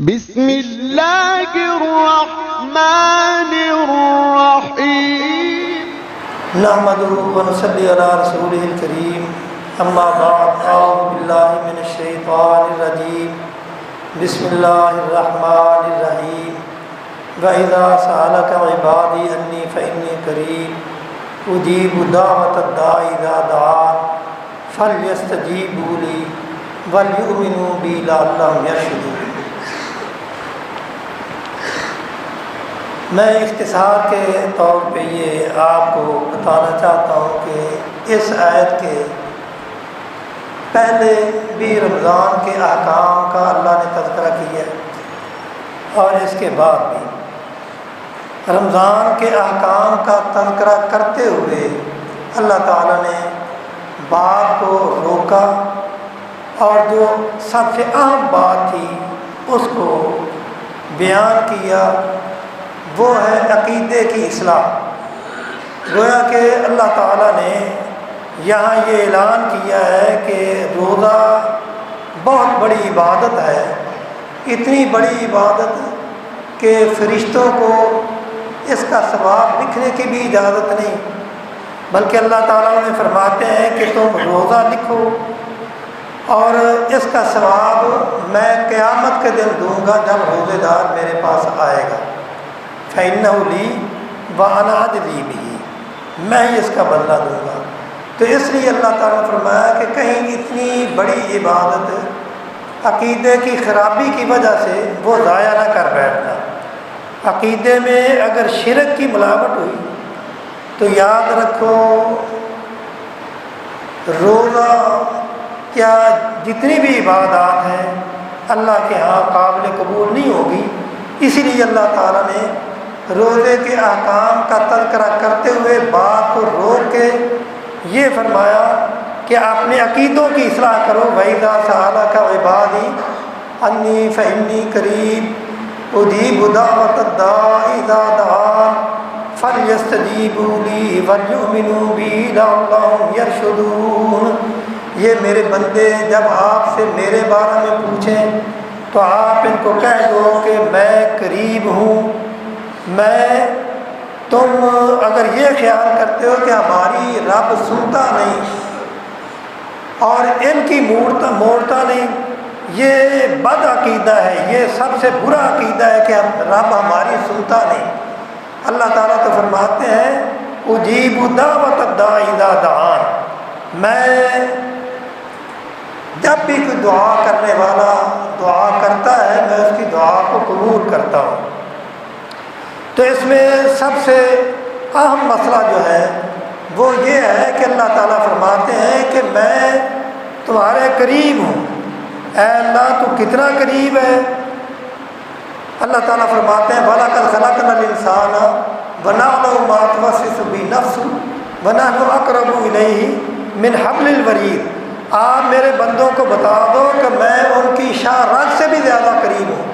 بسم اللہ الرحمن الرحیم نحمده ونصلی علی رسولہ الکریم اما بعد اعوذ باللہ من الشیطان الرجیم بسم اللہ الرحمن الرحیم وَإِذَا سَأَلَكَ عِبَادِي أَنِّي فَإِنِّي قَرِيبٌ أُجِيبُ دَعْوَةَ الدَّاعِ إِذَا دَعَانِ فَلْيَسْتَجِيبُوا لِي وَلْيُؤْمِنُوا بِي لَعَلَّهُمْ يَرْشُدُونَ۔ میں اختصار کے طور پہ یہ آپ کو بتانا چاہتا ہوں کہ اس آیت کے پہلے بھی رمضان کے احکام کا اللہ نے تذکرہ کیا ہے اور اس کے بعد بھی رمضان کے احکام کا تذکرہ کرتے ہوئے اللہ تعالیٰ نے بات کو روکا اور جو سب سے اہم بات تھی اس کو بیان کیا، وہ ہے عقیدے کی اصلاح۔ گویا کہ اللہ تعالیٰ نے یہاں یہ اعلان کیا ہے کہ روزہ بہت بڑی عبادت ہے، اتنی بڑی عبادت کہ فرشتوں کو اس کا ثواب لکھنے کی بھی اجازت نہیں، بلکہ اللہ تعالیٰ نے فرماتے ہیں کہ تم روزہ لکھو اور اس کا ثواب میں قیامت کے دن دوں گا جب روزے دار میرے پاس آئے گا۔ فَإِنَّهُ لِي وَأَنَا أَجْزِي بِهِ، میں ہی اس کا بدلہ دوں گا۔ تو اس لیے اللہ تعالیٰ نے فرمایا کہ کہیں اتنی بڑی عبادت عقیدے کی خرابی کی وجہ سے وہ ضائع نہ کر بیٹھنا۔ عقیدے میں اگر شرک کی ملاوٹ ہوئی تو یاد رکھو روزہ کیا جتنی بھی عبادات ہیں اللہ کے ہاں قابل قبول نہیں ہوگی۔ اسی لیے اللہ تعالیٰ نے روزے کے احکام کا تذکرہ کرتے ہوئے بات کو روک کے یہ فرمایا کہ اپنے عقیدوں کی اصلاح کرو۔ وَإِذَا سَأَلَكَ عِبَادِي أَنِّي فَإِنِّي قَرِيبٌ أُجِيبُ دَعْوَةَ الدَّاعِ إِذَا دَعَانِ فَلْيَسْتَجِيبُوا لِي وَلْيُؤْمِنُوا بِي لَعَلَّهُمْ يَرْشُدُونَ۔ یہ میرے بندے جب آپ سے میرے بارے میں پوچھیں تو آپ ان کو کہہ دو کہ میں قریب ہوں۔ تم اگر یہ خیال کرتے ہو کہ ہماری رب سنتا نہیں اور ان کی موڑتا نہیں، یہ بد عقیدہ ہے، یہ سب سے برا عقیدہ ہے کہ رب ہماری سنتا نہیں۔ اللہ تعالیٰ تو فرماتے ہیں اجیب دعوت الداعی اذا دعان، میں جب بھی کوئی دعا کرنے والا دعا کرتا ہے میں اس کی دعا کو قبول کرتا ہوں۔ تو اس میں سب سے اہم مسئلہ جو ہے وہ یہ ہے کہ اللہ تعالیٰ فرماتے ہیں کہ میں تمہارے قریب ہوں۔ اے اللہ تو کتنا قریب ہے؟ اللہ تعالیٰ فرماتے ہیں وَلَقَدْ خَلَقْنَا الْإِنسَانَ وَنَعْلَمُ مَا تُوَسْوِسُ بِهِ نَفْسُهُ وَنَحْنُ أَقْرَبُ إِلَيْهِ مِنْ حَبْلِ الْوَرِيدِ۔ آپ میرے بندوں کو بتا دو کہ میں ان کی شاہ رگ سے بھی زیادہ قریب ہوں۔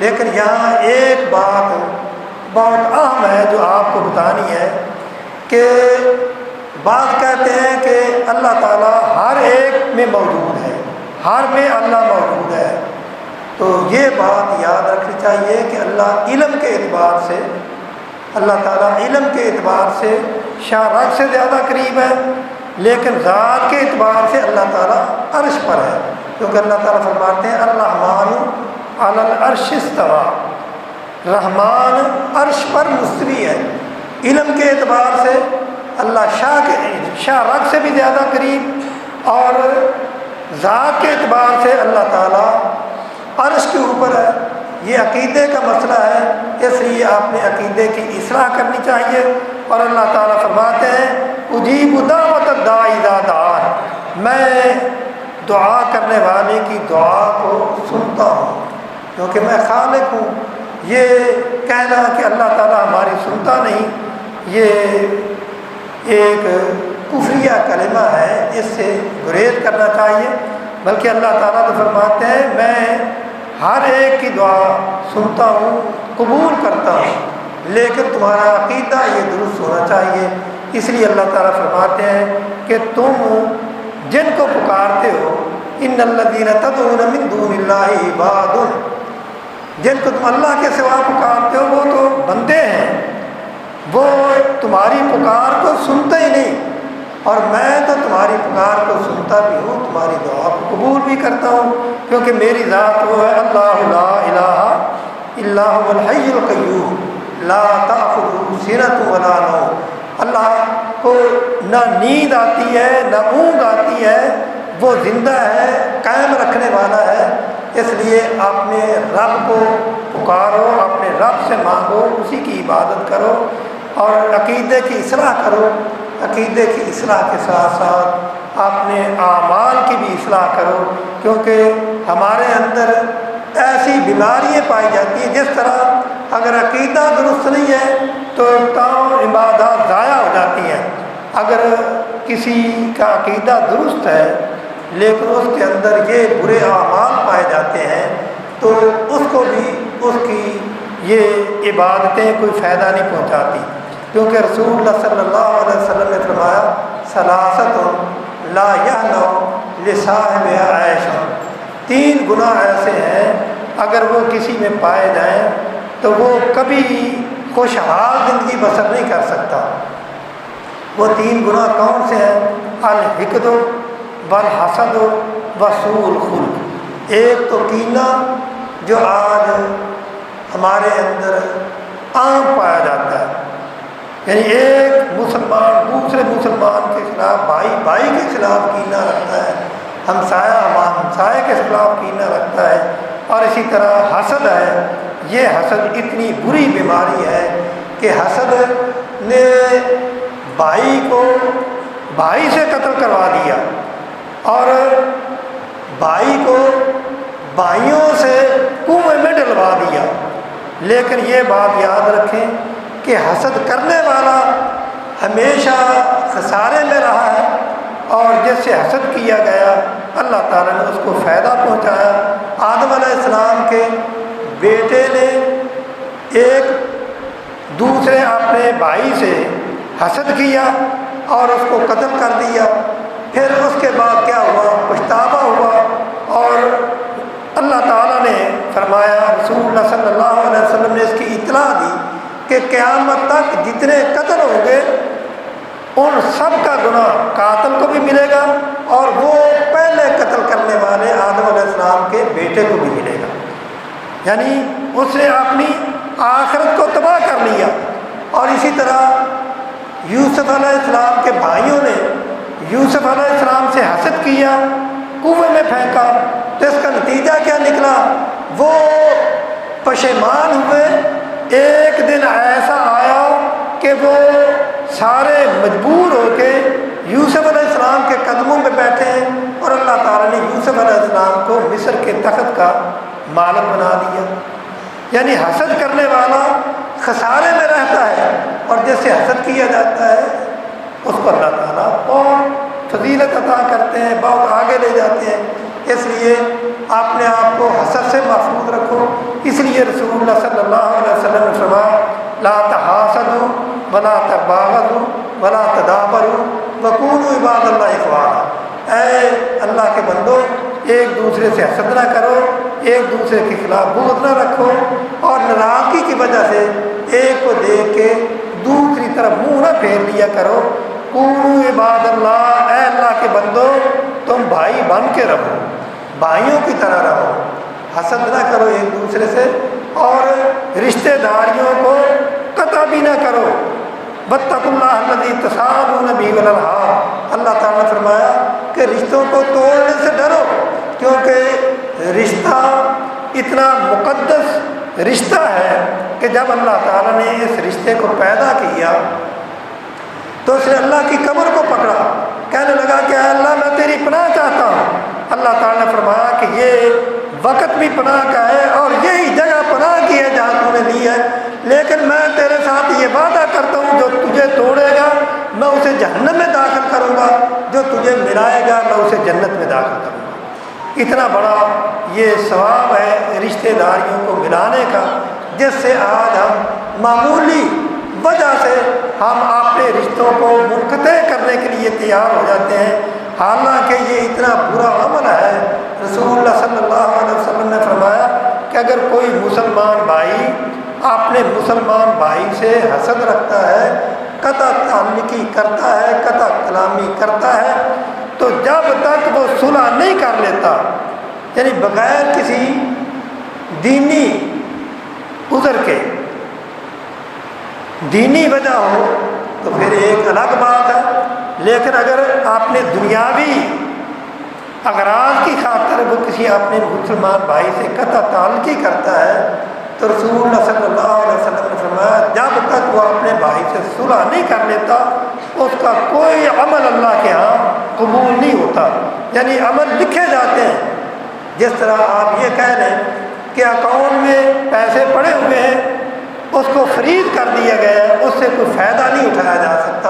لیکن یہاں ایک بات بہت اہم ہے جو آپ کو بتانی ہے کہ بعض کہتے ہیں کہ اللہ تعالیٰ ہر ایک میں موجود ہے، ہر میں اللہ موجود ہے۔ تو یہ بات یاد رکھنی چاہیے کہ اللہ علم کے اعتبار سے اللہ تعالیٰ علم کے اعتبار سے شاہ رگ سے زیادہ قریب ہے، لیکن ذات کے اعتبار سے اللہ تعالیٰ عرش پر ہے، کیونکہ اللہ تعالیٰ فرماتے ہیں الرحمن علی العرش استویٰ، رحمان عرش پر مستوی ہے۔ علم کے اعتبار سے اللہ شاہ رگ سے بھی زیادہ قریب اور ذات کے اعتبار سے اللہ تعالیٰ عرش کے اوپر ہے۔ یہ عقیدے کا مسئلہ ہے، اس لیے آپ نے عقیدے کی اصلاح کرنی چاہیے۔ اور اللہ تعالیٰ فرماتے ہیں اجیب دعوت الداعی اذا دعان، میں دعا کرنے والے کی دعا کو سنتا ہوں کیونکہ میں خالق ہوں۔ یہ کہنا کہ اللہ تعالیٰ ہماری سنتا نہیں یہ ایک کفریہ کلمہ ہے، اس سے گریز کرنا چاہیے، بلکہ اللہ تعالیٰ تو فرماتے ہیں میں ہر ایک کی دعا سنتا ہوں، قبول کرتا ہوں، لیکن تمہارا عقیدہ یہ درست ہونا چاہیے۔ اس لیے اللہ تعالیٰ فرماتے ہیں کہ تم جن کو پکارتے ہو ان الذین تدعون من دون اللہ عباد، جن کو تم اللہ کے سوا پکارتے ہو وہ تو بندے ہیں، وہ تمہاری پکار کو سنتے ہی نہیں، اور میں تو تمہاری پکار کو سنتا بھی ہوں، تمہاری دعا کو قبول بھی کرتا ہوں، کیونکہ میری ذات وہ ہے اللہ لا الہ الا هو الحی القیوم لا تأخذہ سنۃ ولا نوم۔ اللہ کو نہ نیند آتی ہے نہ اونگ آتی ہے، وہ زندہ ہے، قائم رکھنے والا ہے۔ اس لیے اپنے رب کو پکارو، اپنے رب سے مانگو، اسی کی عبادت کرو اور عقیدے کی اصلاح کرو۔ عقیدے کی اصلاح کے ساتھ ساتھ اپنے اعمال کی بھی اصلاح کرو، کیونکہ ہمارے اندر ایسی بیماریاں پائی جاتی ہیں، جس طرح اگر عقیدہ درست نہیں ہے تو تمام عبادات ضائع ہو جاتی ہیں۔ اگر کسی کا عقیدہ درست ہے لیکن اس کے اندر یہ برے اعمال پائے جاتے ہیں تو اس کو بھی اس کی یہ عبادتیں کوئی فائدہ نہیں پہنچاتی، کیونکہ رسول اللہ صلی اللہ علیہ وسلم نے فرمایا ثلاثۃ لا یحنو لصاحب عیش، 3 گناہ ایسے ہیں اگر وہ کسی میں پائے جائیں تو وہ کبھی خوشحال زندگی بسر نہیں کر سکتا۔ وہ 3 گناہ کون سے ہیں؟ الحقد والحسد وسوء الخلق۔ ایک تو کینہ جو آج ہمارے اندر عام پایا جاتا ہے، یعنی ایک مسلمان دوسرے مسلمان کے خلاف، بھائی کے خلاف کینہ رکھتا ہے، ہمسایہ کے خلاف کینہ رکھتا ہے، اور اسی طرح حسد ہے۔ یہ حسد اتنی بری بیماری ہے کہ حسد نے بھائی کو بھائی سے قتل کروا دیا، اور بھائی کو بھائیوں سے کنویں میں ڈلوا دیا۔ لیکن یہ بات یاد رکھیں کہ حسد کرنے والا ہمیشہ خسارے میں رہا ہے، اور جس سے حسد کیا گیا اللہ تعالیٰ نے اس کو فائدہ پہنچایا۔ آدم علیہ السلام کے بیٹے نے ایک دوسرے اپنے بھائی سے حسد کیا اور اس کو قتل کر دیا۔ پھر اس کے بعد کیا ہوا؟ پچھتاوا ہوا، اور اللہ تعالیٰ نے فرمایا، رسول اللہ صلی اللہ علیہ وسلم نے اس کی اطلاع دی کہ قیامت تک جتنے قتل ہوں گے ان سب کا گناہ قاتل کو بھی ملے گا، اور وہ پہلے قتل کرنے والے آدم علیہ السلام کے بیٹے کو بھی ملے گا۔ یعنی اس نے اپنی آخرت کو تباہ کر لیا۔ اور اسی طرح یوسف علیہ السلام کے بھائیوں نے یوسف علیہ السلام سے حسد کیا، کنویں میں پھینکا، تو اس کا نتیجہ کیا نکلا؟ وہ پشیمان ہوئے۔ ایک دن ایسا آیا کہ وہ سارے مجبور ہو کے یوسف علیہ السلام کے قدموں میں بیٹھے ہیں، اور اللہ تعالیٰ نے یوسف علیہ السلام کو مصر کے تخت کا مالک بنا دیا۔ یعنی حسد کرنے والا خسارے میں رہتا ہے، اور جس سے حسد کیا جاتا ہے اس کو اللہ تعالیٰ بہت فضیلت عطا کرتے ہیں، بہت آگے لے جاتے ہیں۔ اس لیے اپنے آپ کو حسد سے محفوظ رکھو۔ اس لیے رسول اللہ صلی اللہ علیہ وسلم نے فرمایا لا تحاسدوا ولا تباغضوا ولا تدابروا وكونوا عباد اللہ اخوانا۔ اے اللہ کے بندو، ایک دوسرے سے حسد نہ کرو، ایک دوسرے کے خلاف بغض نہ رکھو، اور ناراضگی کی وجہ سے ایک کو دیکھ کے دوسری طرف منہ نہ پھیر لیا کرو۔ کونوا عباد اللہ، اے اللہ کے بندو تم بھائی بن کے رہو، بھائیوں کی طرح رہو، حسد نہ کرو ایک دوسرے سے، اور رشتہ داریوں کو قطع بھی نہ کرو۔ واتقوا اللہ الذی تساءلون بہ والارحام، اللہ تعالیٰ نے فرمایا کہ رشتوں کو توڑنے سے ڈرو، کیونکہ رشتہ اتنا مقدس رشتہ ہے کہ جب اللہ تعالیٰ نے اس رشتے کو پیدا کیا تو اس نے اللہ کی کمر کو پکڑا، کہنے لگا کہ اے اللہ میں تیری پناہ چاہتا ہوں۔ اللہ تعالیٰ نے فرمایا کہ یہ وقت بھی پناہ کا ہے اور یہی جگہ پناہ کی ہے جہاں تو نے لی ہے، لیکن میں تیرے ساتھ یہ وعدہ کرتا ہوں جو تجھے توڑے گا میں اسے جہنم میں داخل کروں گا، جو تجھے ملائے گا میں اسے جنت میں داخل کروں گا۔ اتنا بڑا یہ ثواب ہے رشتہ داریوں کو ملانے کا، جس سے آج ہم معمولی وجہ سے ہم اپنے رشتوں کو منقطع کرنے کے لیے تیار ہو جاتے ہیں، حالانکہ یہ اتنا برا عمل ہے۔ رسول اللہ صلی اللہ علیہ وسلم نے فرمایا کہ اگر کوئی مسلمان بھائی اپنے مسلمان بھائی سے حسد رکھتا ہے، قطع تعلقی کرتا ہے، قطع کلامی کرتا ہے، تو جب تک وہ صلح نہیں کر لیتا، یعنی بغیر کسی دینی عذر کے، دینی وجہ ہو تو پھر ایک الگ بات ہے، لیکن اگر آپ نے دنیاوی اغراض کی خاطر وہ کسی اپنے مسلمان بھائی سے قطع تعلقی کرتا ہے تو رسول اللہ صلی اللہ علیہ وسلم نے فرمایا جب تک وہ اپنے بھائی سے صلح نہیں کر لیتا اس کا کوئی عمل اللہ کے ہاں قبول نہیں ہوتا۔ یعنی عمل لکھے جاتے ہیں، جس طرح آپ یہ کہہ لیں کہ اکاؤنٹ میں پیسے پڑے ہوئے ہیں، اس کو فریز کر دیا گیا ہے، اس سے کوئی فائدہ نہیں اٹھایا جا سکتا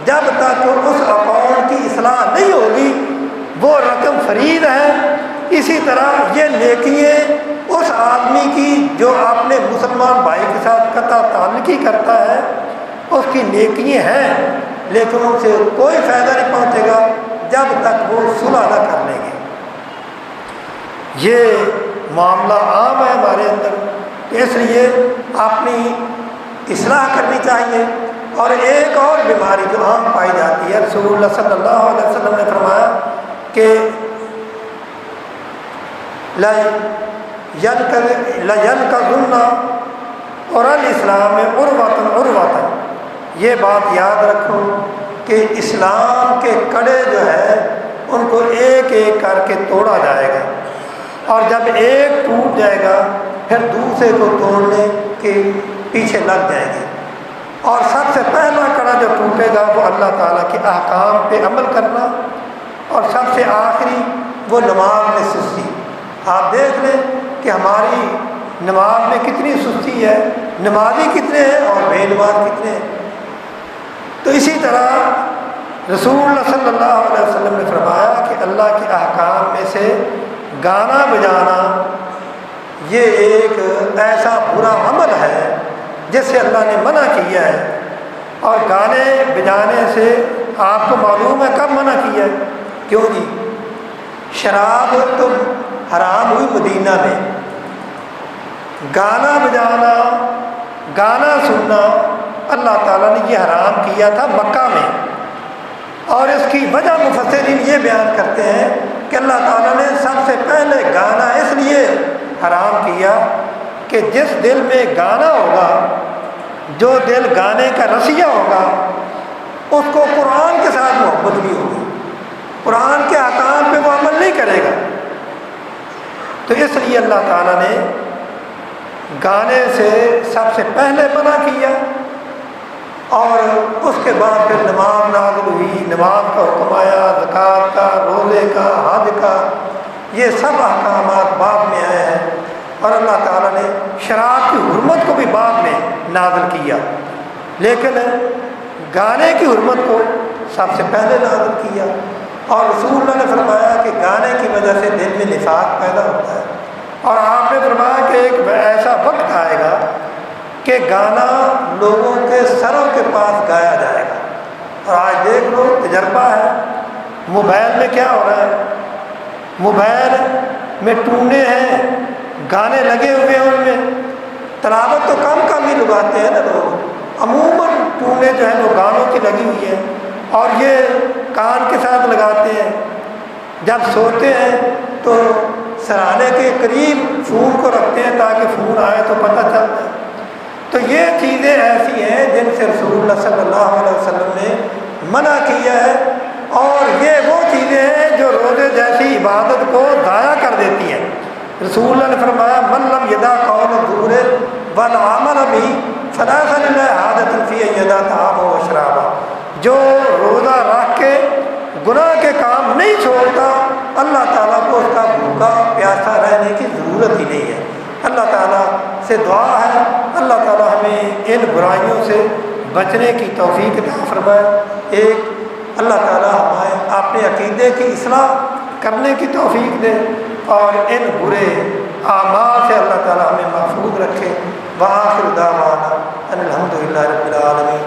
جب تک اس اکاؤنٹ کی اصلاح نہیں ہوگی، وہ رقم فریض ہے۔ اسی طرح یہ نیکیاں اس آدمی کی جو اپنے مسلمان بھائی کے ساتھ قطع تعلقی کرتا ہے اس کی نیکیاں ہیں، لیکن ان سے کوئی فائدہ نہیں پہنچے گا جب تک وہ صلح نہ کر لیں گے۔ یہ معاملہ عام ہے ہمارے اندر، اس لیے اپنی اصلاح کرنی چاہیے۔ اور ایک اور بیماری جو عام پائی جاتی ہے، رسول اللہ صلی اللہ علیہ وسلم نے فرمایا کہ لَيَنْقَضُنَّ اور الاسلام عُرْوَةً، یہ بات یاد رکھو کہ اسلام کے کڑے جو ہے ان کو ایک ایک کر کے توڑا جائے گا، اور جب ایک ٹوٹ جائے گا پھر دوسرے کو توڑنے کے پیچھے لگ جائیں گے، اور سب سے پہلا کڑا جو ٹوٹے گا وہ اللہ تعالیٰ کے احکام پہ عمل کرنا، اور سب سے آخری وہ نماز میں سستی۔ آپ دیکھ لیں کہ ہماری نماز میں کتنی سستی ہے، نمازی کتنے ہیں اور بے نماز کتنے ہیں۔ تو اسی طرح رسول اللہ صلی اللہ علیہ وسلم نے فرمایا کہ اللہ کے احکام میں سے گانا بجانا یہ ایک ایسا برا عمل ہے جس سے اللہ نے منع کیا ہے، اور گانے بجانے سے آپ کو معلوم ہے کب منع کیا ہے؟ کیوں جی؟ شراب تو حرام ہوئی مدینہ میں، گانا بجانا، گانا سننا اللہ تعالیٰ نے یہ حرام کیا تھا مکہ میں، اور اس کی وجہ مفسرین یہ بیان کرتے ہیں کہ اللہ تعالیٰ نے سب سے پہلے گانا اس لیے حرام کیا کہ جس دل میں گانا ہوگا، جو دل گانے کا رسیہ ہوگا، اس کو قرآن کے ساتھ محبت بھی ہوگی، قرآن کے احکام پہ وہ عمل نہیں کرے گا۔ تو اس لیے اللہ تعالیٰ نے گانے سے سب سے پہلے منع کیا، اور اس کے بعد پھر نماز نازل ہوئی، نماز کا حکم آیا، زکوٰۃ کا، روزے کا، حج کا، یہ سب احکامات بعد میں آئے ہیں، اور اللہ تعالیٰ نے شراب کی حرمت کو بھی بعد میں نازل کیا، لیکن گانے کی حرمت کو سب سے پہلے نازل کیا۔ اور رسول اللہ نے فرمایا کہ گانے کی وجہ سے دل میں نفاق پیدا ہوتا ہے، اور آپ نے فرمایا کہ ایک ایسا وقت آئے گا کہ گانا لوگوں کے سروں کے پاس گایا جائے گا۔ اور آج دیکھ لو، تجربہ ہے، موبائل میں کیا ہو رہا ہے، موبائل میں ٹونے ہیں، گانے لگے ہوئے ہیں، ان میں تلاوت تو کم ہی لگاتے ہیں نا لوگ، عموماً ٹونے جو ہیں وہ گانوں کی لگی ہوئی ہیں، اور یہ کان کے ساتھ لگاتے ہیں، جب سوتے ہیں تو سرانے کے قریب فون کو رکھتے ہیں تاکہ فون آئے تو پتہ چلتا ہے۔ تو یہ چیزیں ایسی ہیں جن سے رسول اللہ صلی اللہ علیہ وسلم نے منع کیا ہے، اور یہ وہ چیزیں ہیں جو روزے جیسی عبادت کو ضائع کر دیتی ہیں۔ رسول اللہ نے فرمایا من لم یدع قول الزور والعمل به فلیس للہ حاجۃ فی ان یدع طعامہ وشرابہ، جو روزہ رکھ کے گناہ کے کام نہیں چھوڑتا، اللہ تعالیٰ کو اس کا بھوکا پیاسا رہنے کی ضرورت ہی نہیں ہے۔ اللہ تعالیٰ سے دعا ہے اللہ تعالیٰ ہمیں ان برائیوں سے بچنے کی توفیق عطا فرمائے۔ ایک اللہ تعالیٰ ہمیں اپنے عقیدے کی اصلاح کرنے کی توفیق دے، اور ان برے اعمال سے اللہ تعالیٰ ہمیں محفوظ رکھے۔ وآخر دعوانا ان الحمد للہ رب العالمین۔